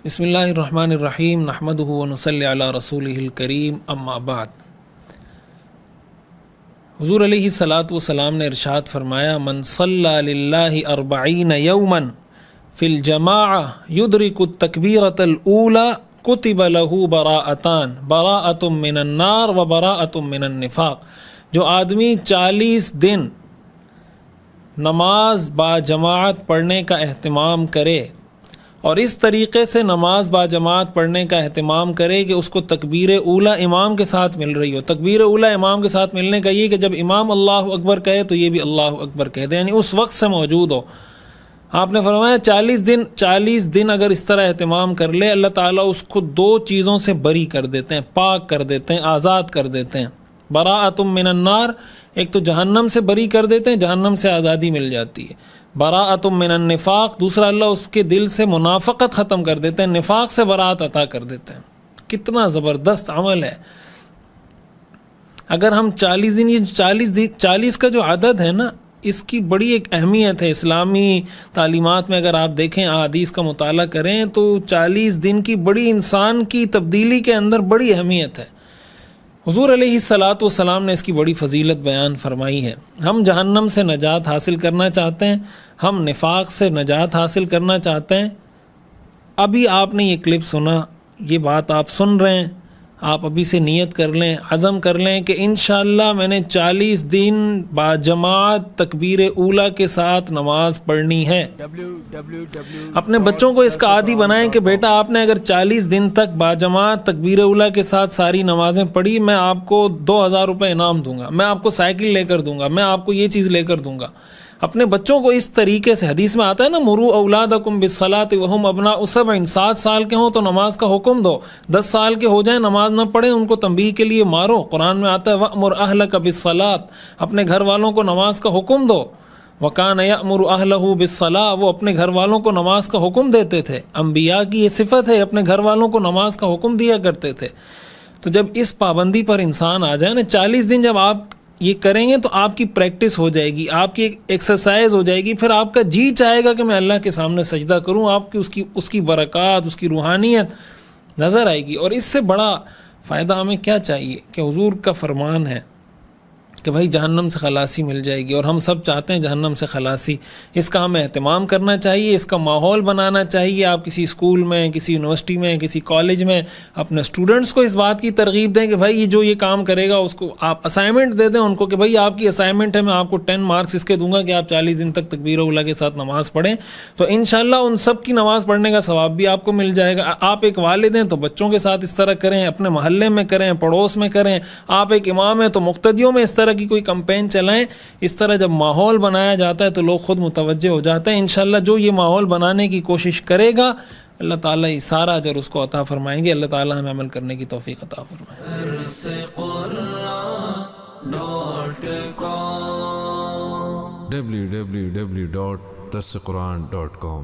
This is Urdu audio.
بسم اللہ الرحمن الرحیم نحمدہ ونصلی علی رسولہ الکریم اما بعد۔ حضور علیہ الصلاۃ والسلام نے ارشاد فرمایا، من صلی للہ 40 یوما فی الجماعہ یدرک التکبیرۃ الاولی کتب لہ براءتان، براءۃ من النار و براءۃ من النفاق۔ جو آدمی 40 دن نماز با جماعت پڑھنے کا اہتمام کرے اور اس طریقے سے نماز با جماعت پڑھنے کا اہتمام کرے کہ اس کو تکبیر اولی امام کے ساتھ مل رہی ہو۔ تکبیر اولی امام کے ساتھ ملنے کا یہ کہ جب امام اللہ اکبر کہے تو یہ بھی اللہ اکبر کہہ دے، یعنی اس وقت سے موجود ہو۔ آپ نے فرمایا 40 دن اگر اس طرح اہتمام کر لے، اللہ تعالیٰ اس کو 2 چیزوں سے بری کر دیتے ہیں، پاک کر دیتے ہیں، آزاد کر دیتے ہیں۔ براءۃ من النار، ایک تو جہنم سے بری کر دیتے ہیں، جہنم سے آزادی مل جاتی ہے۔ براءۃ من النفاق، دوسرا اللہ اس کے دل سے منافقت ختم کر دیتے ہیں، نفاق سے براءت عطا کر دیتے ہیں۔ کتنا زبردست عمل ہے۔ اگر ہم 40 دن، یہ 40 کا جو عدد ہے نا، اس کی بڑی ایک اہمیت ہے۔ اسلامی تعلیمات میں اگر آپ دیکھیں، احادیث کا مطالعہ کریں تو 40 دن کی بڑی انسان کی تبدیلی کے اندر بڑی اہمیت ہے۔ حضور علیہ الصلاۃ والسلام نے اس کی بڑی فضیلت بیان فرمائی ہے۔ ہم جہنم سے نجات حاصل کرنا چاہتے ہیں، ہم نفاق سے نجات حاصل کرنا چاہتے ہیں۔ ابھی آپ نے یہ کلپ سنا، یہ بات آپ سن رہے ہیں، آپ ابھی سے نیت کر لیں، عزم کر لیں کہ انشاءاللہ میں نے 40 دن با جماعت تکبیر اولی کے ساتھ نماز پڑھنی ہے۔ اپنے بچوں کو اس کا عادی بنائیں کہ بیٹا آپ نے اگر 40 دن تک با جماعت تکبیر اولی کے ساتھ ساری نمازیں پڑھی، میں آپ کو 2000 روپے انعام دوں گا، میں آپ کو سائیکل لے کر دوں گا، میں آپ کو یہ چیز لے کر دوں گا۔ اپنے بچوں کو اس طریقے سے، حدیث میں آتا ہے نا، مروا اولادکم بالصلاۃ وہم ابناء 7، 7 سال کے ہوں تو نماز کا حکم دو، 10 سال کے ہو جائیں نماز نہ پڑھیں ان کو تنبیہ کے لیے مارو۔ قرآن میں آتا ہے وَأْمُرْ أَهْلَكَ بِالصَّلَاةِ، اپنے گھر والوں کو نماز کا حکم دو۔ وَكَانَ يَأْمُرُ أَهْلَهُ بِالصَّلَاةِ، وہ اپنے گھر والوں کو نماز کا حکم دیتے تھے۔ انبیاء کی یہ صفت ہے، اپنے گھر والوں کو نماز کا حکم دیا کرتے تھے۔ تو جب اس پابندی پر انسان آ جائے نا، 40 دن جب آپ یہ کریں گے تو آپ کی پریکٹس ہو جائے گی، آپ کی ایکسرسائز ہو جائے گی، پھر آپ کا جی چاہے گا کہ میں اللہ کے سامنے سجدہ کروں، آپ کی اس کی برکات، اس کی روحانیت نظر آئے گی۔ اور اس سے بڑا فائدہ ہمیں کیا چاہیے کہ حضور کا فرمان ہے کہ بھائی جہنم سے خلاصی مل جائے گی، اور ہم سب چاہتے ہیں جہنم سے خلاصی۔ اس کا ہمیں اہتمام کرنا چاہیے، اس کا ماحول بنانا چاہیے۔ آپ کسی اسکول میں، کسی یونیورسٹی میں، کسی کالج میں اپنے اسٹوڈنٹس کو اس بات کی ترغیب دیں کہ بھائی جو یہ کام کرے گا اس کو آپ اسائنمنٹ دے دیں ان کو کہ بھائی آپ کی اسائنمنٹ ہے، میں آپ کو 10 مارکس اس کے دوں گا کہ آپ 40 دن تک تکبیر اولی کے ساتھ نماز پڑھیں، تو انشاءاللہ ان سب کی نماز پڑھنے کا ثواب بھی آپ کو مل جائے گا۔ آپ ایک والد ہیں تو بچوں کے ساتھ اس طرح کریں، اپنے محلے میں کریں، پڑوس میں کریں۔ آپ ایک امام ہیں تو مقتدیوں میں اس طرح کی کوئی کمپین چلائیں۔ اس طرح جب ماحول بنایا جاتا ہے تو لوگ خود متوجہ ہو جاتے ہیں۔ انشاءاللہ جو یہ ماحول بنانے کی کوشش کرے گا، اللہ تعالیٰ یہ سارا اجر اس کو عطا فرمائیں گے۔ اللہ تعالیٰ ہمیں عمل کرنے کی توفیق عطا فرمائے۔ www.darsequran.com